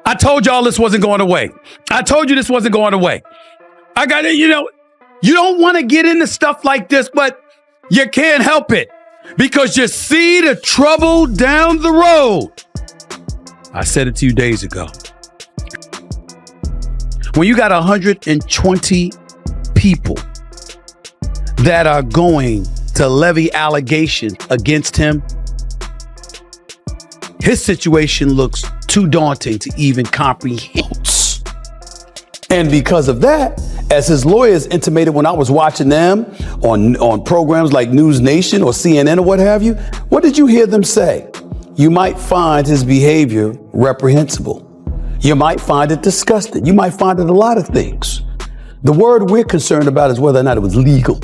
I told y'all this wasn't going away. I told you this wasn't going away. I got it. You don't want to get into stuff like this, but you can't help it because you see the trouble down the road. I said it to you days ago. When you got 120 people that are going to levy allegations against him, his situation looks too daunting to even comprehend. And because of that, as his lawyers intimated when I was watching them on programs like News Nation or CNN or what have you, what did you hear them say? You might find his behavior reprehensible. You might find it disgusting. You might find it a lot of things. The word we're concerned about is whether or not it was legal.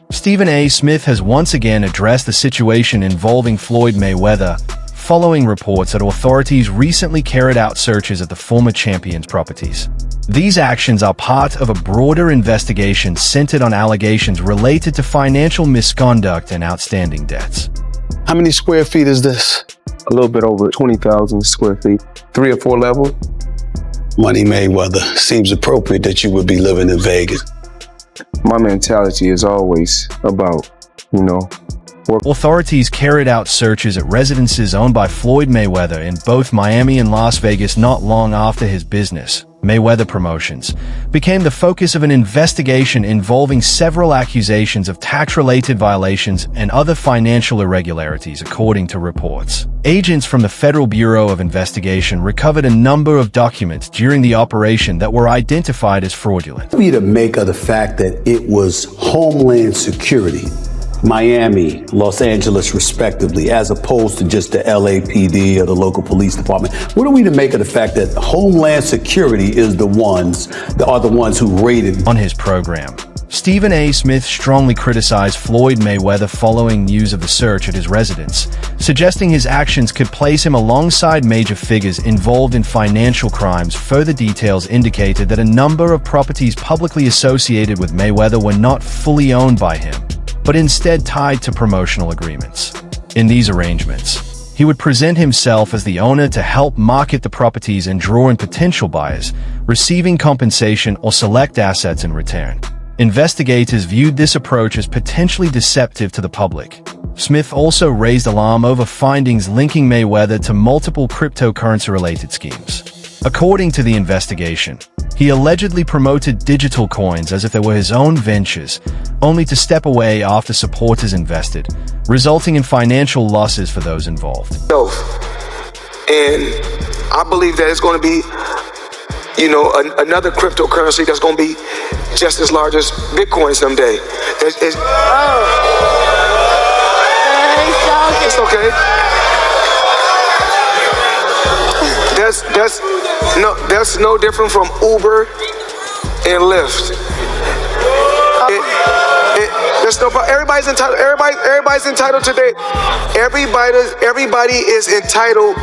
Stephen A. Smith has once again addressed the situation involving Floyd Mayweather, following reports that authorities recently carried out searches at the former champion's properties. These actions are part of a broader investigation centered on allegations related to financial misconduct and outstanding debts. How many square feet is this? A little bit over 20,000 square feet, 3 or 4 level. Money Mayweather, seems appropriate that you would be living in Vegas. My mentality is always about, work. Authorities carried out searches at residences owned by Floyd Mayweather in both Miami and Las Vegas not long after his business, Mayweather Promotions, became the focus of an investigation involving several accusations of tax-related violations and other financial irregularities, according to reports. Agents from the Federal Bureau of Investigation recovered a number of documents during the operation that were identified as fraudulent. What are you to make of the fact that it was Homeland Security, Miami, Los Angeles, respectively, as opposed to just the LAPD or the local police department? What are we to make of the fact that Homeland Security is the ones who raided? On his program, Stephen A. Smith strongly criticized Floyd Mayweather following news of the search at his residence, suggesting his actions could place him alongside major figures involved in financial crimes. Further details indicated that a number of properties publicly associated with Mayweather were not fully owned by him, but instead tied to promotional agreements. In these arrangements, he would present himself as the owner to help market the properties and draw in potential buyers, receiving compensation or select assets in return. Investigators viewed this approach as potentially deceptive to the public. Smith also raised alarm over findings linking Mayweather to multiple cryptocurrency-related schemes. According to the investigation, he allegedly promoted digital coins as if they were his own ventures, only to step away after supporters invested, resulting in financial losses for those involved. And I believe that it's going to be, another cryptocurrency that's going to be just as large as Bitcoin someday. It's okay. That's no different from Uber and Lyft. There's no problem. Everybody's entitled. Everybody's entitled to their. Everybody is entitled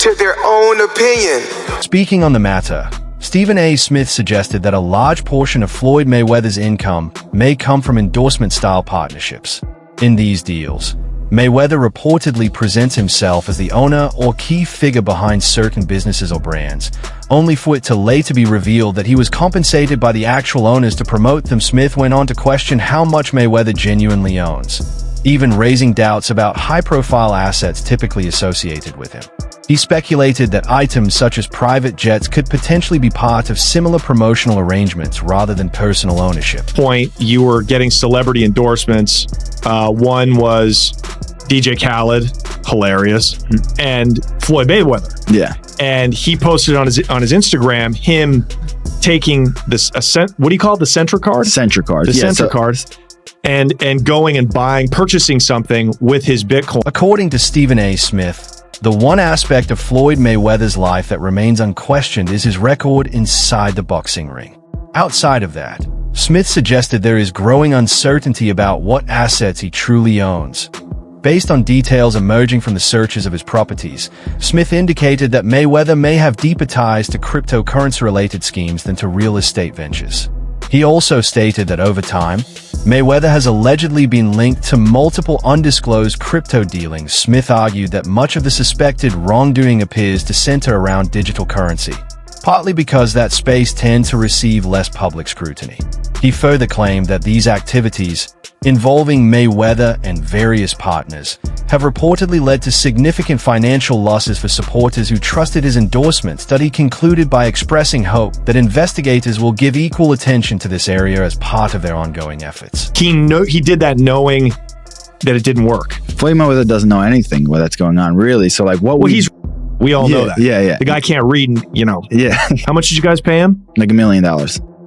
to their own opinion. Speaking on the matter, Stephen A. Smith suggested that a large portion of Floyd Mayweather's income may come from endorsement-style partnerships. In these deals, Mayweather reportedly presents himself as the owner or key figure behind certain businesses or brands, only for it to later be revealed that he was compensated by the actual owners to promote them. Smith went on to question how much Mayweather genuinely owns, even raising doubts about high-profile assets typically associated with him. He speculated that items such as private jets could potentially be part of similar promotional arrangements rather than personal ownership. You were getting celebrity endorsements. One was DJ Khaled, hilarious, and Floyd Mayweather. Yeah. And he posted on his Instagram him taking this what do you call it? The Centra card? Centra card. The Centra cards. And going and purchasing something with his Bitcoin. According to Stephen A. Smith, the one aspect of Floyd Mayweather's life that remains unquestioned is his record inside the boxing ring. Outside of that, Smith suggested there is growing uncertainty about what assets he truly owns. Based on details emerging from the searches of his properties, Smith indicated that Mayweather may have deeper ties to cryptocurrency-related schemes than to real estate ventures. He also stated that over time, Mayweather has allegedly been linked to multiple undisclosed crypto dealings. Smith argued that much of the suspected wrongdoing appears to center around digital currency, partly because that space tends to receive less public scrutiny. He further claimed that these activities, involving Mayweather and various partners, have reportedly led to significant financial losses for supporters who trusted his endorsements, that he concluded by expressing hope that investigators will give equal attention to this area as part of their ongoing efforts. He did that knowing that it didn't work. Floyd Mayweather doesn't know anything what that's going on, really. So, like, what we all know that. Yeah. The guy can't read, Yeah. How much did you guys pay him? Like $1 million.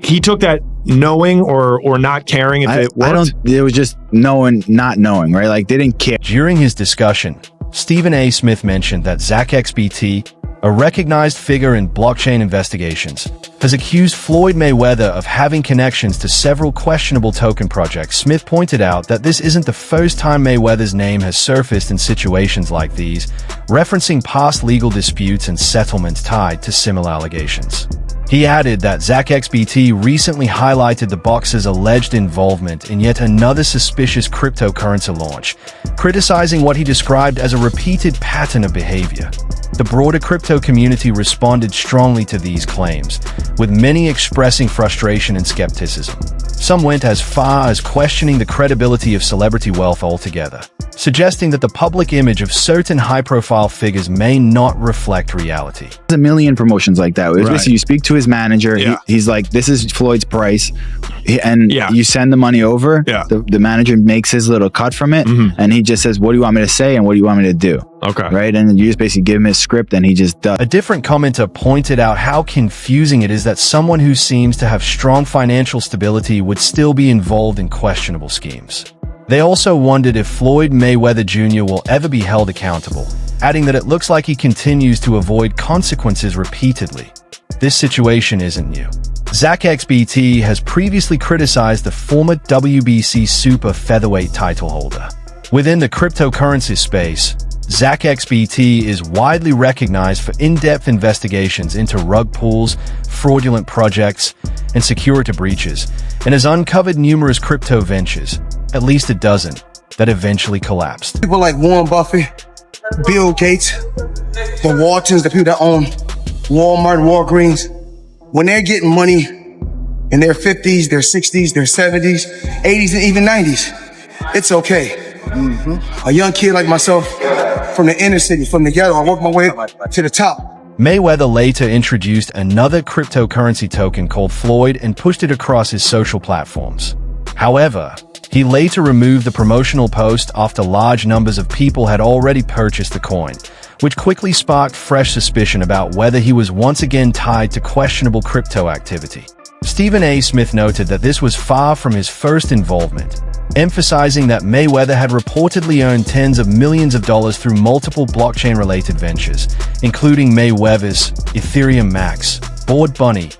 He took that knowing or not caring if it worked? It was just not knowing, right? Like, they didn't care. During his discussion, Stephen A. Smith mentioned that ZachXBT, a recognized figure in blockchain investigations, has accused Floyd Mayweather of having connections to several questionable token projects. Smith pointed out that this isn't the first time Mayweather's name has surfaced in situations like these, referencing past legal disputes and settlements tied to similar allegations. He added that ZachXBT recently highlighted the boxer's alleged involvement in yet another suspicious cryptocurrency launch, criticizing what he described as a repeated pattern of behavior. The broader crypto community responded strongly to these claims, with many expressing frustration and skepticism. Some went as far as questioning the credibility of celebrity wealth altogether, suggesting that the public image of certain high-profile figures may not reflect reality. There's a million promotions like that. It's basically, you speak to his manager, he's like, this is Floyd's price, and you send the money over, the manager makes his little cut from it, and he just says, what do you want me to say and what do you want me to do? Okay. Right? And then you just basically give him his script and he just does. A different commenter pointed out how confusing it is that someone who seems to have strong financial stability would still be involved in questionable schemes. They also wondered if Floyd Mayweather Jr. will ever be held accountable, adding that it looks like he continues to avoid consequences repeatedly. This situation isn't new. ZachXBT has previously criticized the former WBC super featherweight title holder. Within the cryptocurrency space, ZachXBT is widely recognized for in-depth investigations into rug pulls, fraudulent projects, and security breaches, and has uncovered numerous crypto ventures, at least a dozen, that eventually collapsed. People like Warren Buffett, Bill Gates, the Waltons, the people that own Walmart and Walgreens, when they're getting money in their 50s, their 60s, their 70s, 80s, and even 90s, it's okay. A young kid like myself, from the inner city, from the ghetto, I worked my way to the top. Mayweather later introduced another cryptocurrency token called Floyd and pushed it across his social platforms. However, he later removed the promotional post after large numbers of people had already purchased the coin, which quickly sparked fresh suspicion about whether he was once again tied to questionable crypto activity. Stephen A. Smith noted that this was far from his first involvement, emphasizing that Mayweather had reportedly earned tens of millions of dollars through multiple blockchain-related ventures, including Mayweather's Ethereum Max, Bored Bunny,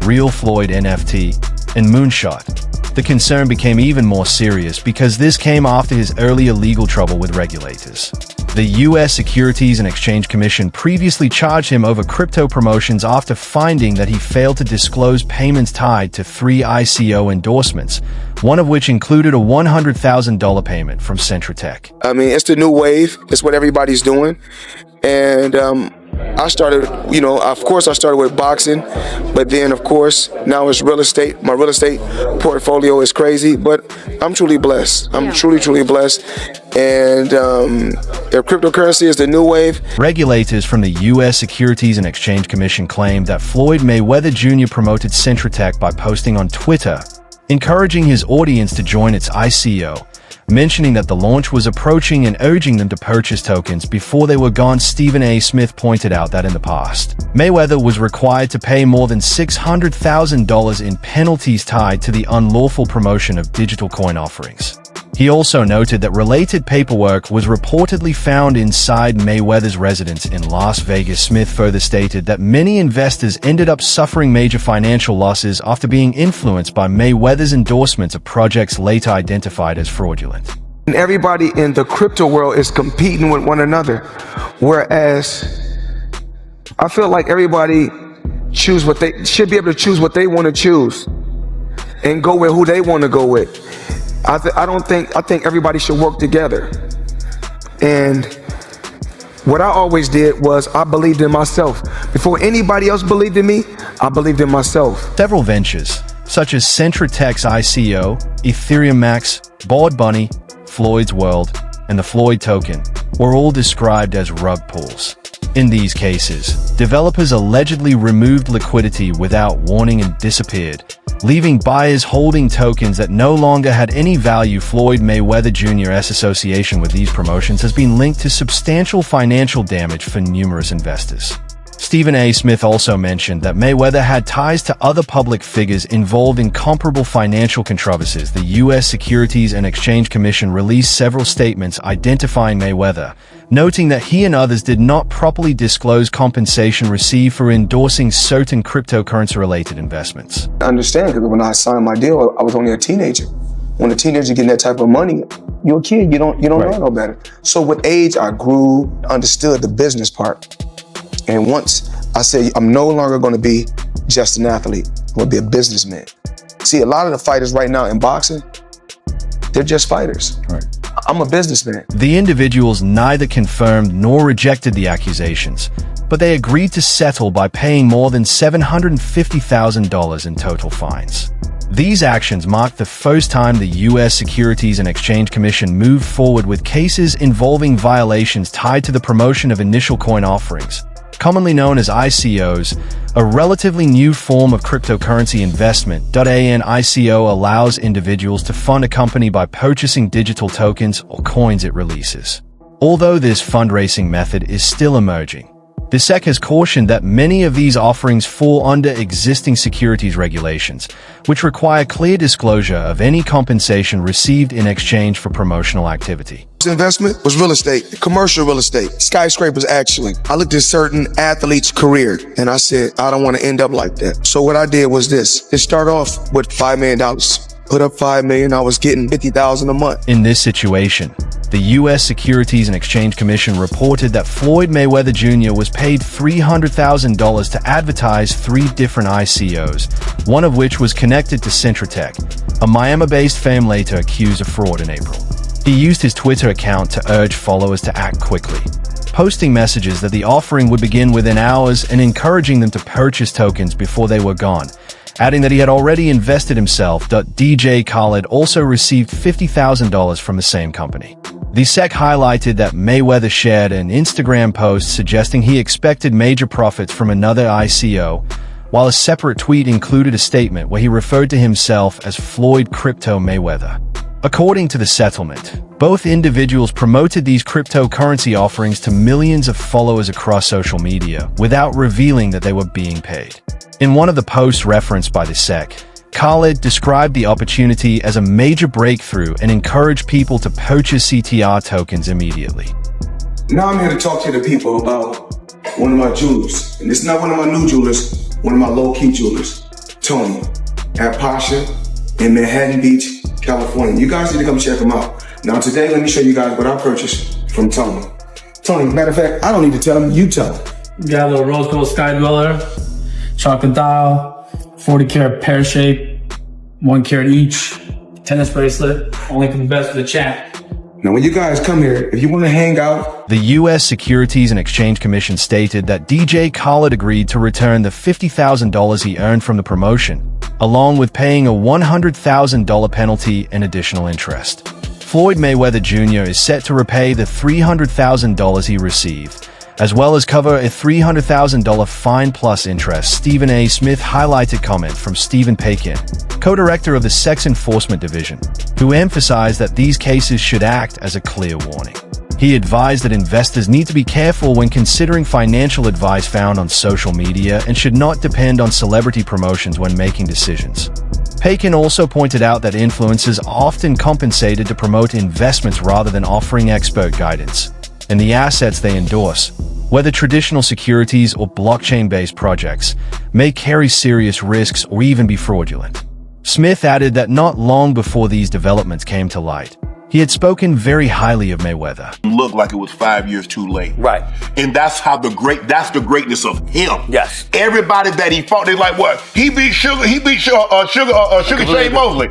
Real Floyd NFT, and Moonshot. The concern became even more serious because this came after his earlier legal trouble with regulators. The U.S. Securities and Exchange Commission previously charged him over crypto promotions after finding that he failed to disclose payments tied to 3 ICO endorsements, one of which included a $100,000 payment from Centratech. I mean, it's the new wave. It's what everybody's doing. And I started, of course I started with boxing, but then of course now it's real estate. My real estate portfolio is crazy, but I'm truly blessed. I'm truly blessed. And if cryptocurrency is the new wave. Regulators from the U.S. Securities and Exchange Commission claimed that Floyd Mayweather Jr. promoted Centratech by posting on Twitter, encouraging his audience to join its ICO, mentioning that the launch was approaching and urging them to purchase tokens before they were gone. Stephen A. Smith pointed out that in the past, Mayweather was required to pay more than $600,000 in penalties tied to the unlawful promotion of digital coin offerings. He also noted that related paperwork was reportedly found inside Mayweather's residence in Las Vegas. Smith further stated that many investors ended up suffering major financial losses after being influenced by Mayweather's endorsements of projects later identified as fraudulent. And everybody in the crypto world is competing with one another, whereas I feel like everybody choose what they should be able to choose what they want to choose and go with who they want to go with. I think everybody should work together. And what I always did was I believed in myself. Before anybody else believed in me, I believed in myself. Several ventures, such as Centratech's ICO, Ethereum Max, Bored Bunny, Floyd's World, and the Floyd token, were all described as rug pulls. In these cases, developers allegedly removed liquidity without warning and disappeared, leaving buyers holding tokens that no longer had any value. Floyd Mayweather Jr.'s association with these promotions has been linked to substantial financial damage for numerous investors. Stephen A. Smith also mentioned that Mayweather had ties to other public figures involved in comparable financial controversies. The U.S. Securities and Exchange Commission released several statements identifying Mayweather, noting that he and others did not properly disclose compensation received for endorsing certain cryptocurrency-related investments. I understand, because when I signed my deal, I was only a teenager. When a teenager getting that type of money, you're a kid, you don't know no better. So with age, I grew, understood the business part. And once I said, I'm no longer going to be just an athlete, I'm going to be a businessman. See, a lot of the fighters right now in boxing, they're just fighters. Right. I'm a businessman. The individuals neither confirmed nor rejected the accusations, but they agreed to settle by paying more than $750,000 in total fines. These actions marked the first time the U.S. Securities and Exchange Commission moved forward with cases involving violations tied to the promotion of initial coin offerings, commonly known as ICOs, a relatively new form of cryptocurrency investment. An ICO allows individuals to fund a company by purchasing digital tokens or coins it releases. Although this fundraising method is still emerging, the SEC has cautioned that many of these offerings fall under existing securities regulations, which require clear disclosure of any compensation received in exchange for promotional activity. Investment was real estate, commercial real estate, skyscrapers actually. I looked at certain athletes' career and I said, I don't want to end up like that. So what I did was this. It started off with $5 million. Put up $5 million, I was getting $50,000 a month. In this situation, the U.S. Securities and Exchange Commission reported that Floyd Mayweather Jr. was paid $300,000 to advertise 3 different ICOs, one of which was connected to Centratech, a Miami-based firm later accused of fraud in April. He used his Twitter account to urge followers to act quickly, posting messages that the offering would begin within hours and encouraging them to purchase tokens before they were gone, adding that he had already invested himself. DJ Khaled also received $50,000 from the same company. The SEC highlighted that Mayweather shared an Instagram post suggesting he expected major profits from another ICO, while a separate tweet included a statement where he referred to himself as Floyd Crypto Mayweather. According to the settlement, both individuals promoted these cryptocurrency offerings to millions of followers across social media without revealing that they were being paid. In one of the posts referenced by the SEC, Khaled described the opportunity as a major breakthrough and encouraged people to purchase CTR tokens immediately. Now I'm here to talk to the people about one of my jewelers. And it's not one of my new jewelers, one of my low-key jewelers, Tony, at Pasha in Manhattan Beach, California. You guys need to come check him out. Now today, let me show you guys what I purchased from Tony. Tony, matter of fact, I don't need to tell him, you tell him. Got a little rose gold sky dweller, chocolate dial, 40 karat pear shape, 1 carat each, tennis bracelet, only from the best of the champ. Now when you guys come here, if you want to hang out. The U.S. Securities and Exchange Commission stated that DJ Khaled agreed to return the $50,000 he earned from the promotion, along with paying a $100,000 penalty and additional interest. Floyd Mayweather Jr. is set to repay the $300,000 he received, as well as cover a $300,000 fine plus interest. Stephen A. Smith highlighted comment from Stephen Paikin, co-director of the Sex Enforcement Division, who emphasized that these cases should act as a clear warning. He advised that investors need to be careful when considering financial advice found on social media and should not depend on celebrity promotions when making decisions. Paikin also pointed out that influencers are often compensated to promote investments rather than offering expert guidance, and the assets they endorse, whether traditional securities or blockchain-based projects, may carry serious risks or even be fraudulent. Smith added that not long before these developments came to light, he had spoken very highly of Mayweather. Looked like it was 5 years too late. Right. And that's how that's the greatness of him. Yes. Everybody that he fought, they're like, what? He beat Sugar Shane Mosley.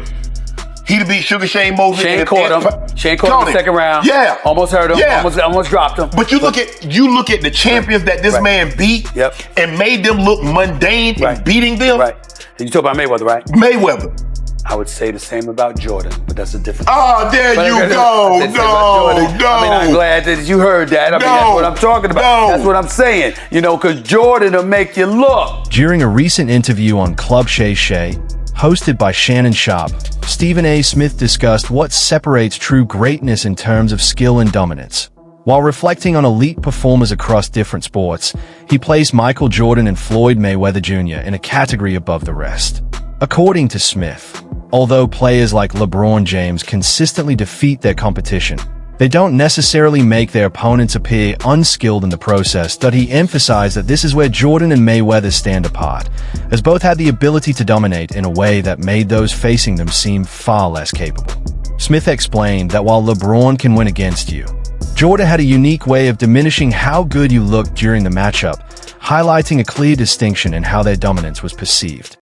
He'd beat Sugar Shane Mosley. Shane caught him. Shane caught him in the second round. Yeah. Almost hurt him. Yeah. Almost dropped him. But you look at the champions that this man beat and made them look mundane in beating them. Right. And you talk about Mayweather, right? Mayweather. I would say the same about Jordan, but that's a different. Oh, there you go. No. I mean, I'm glad that you heard that. I mean, that's what I'm talking about. That's what I'm saying. You know, because Jordan will make you look. During a recent interview on Club Shay Shay, hosted by Shannon Sharp, Stephen A. Smith discussed what separates true greatness in terms of skill and dominance. While reflecting on elite performers across different sports, he placed Michael Jordan and Floyd Mayweather Jr. in a category above the rest. According to Smith, although players like LeBron James consistently defeat their competition, they don't necessarily make their opponents appear unskilled in the process. That he emphasized that this is where Jordan and Mayweather stand apart, as both had the ability to dominate in a way that made those facing them seem far less capable. Smith explained that while LeBron can win against you, Jordan had a unique way of diminishing how good you looked during the matchup, highlighting a clear distinction in how their dominance was perceived.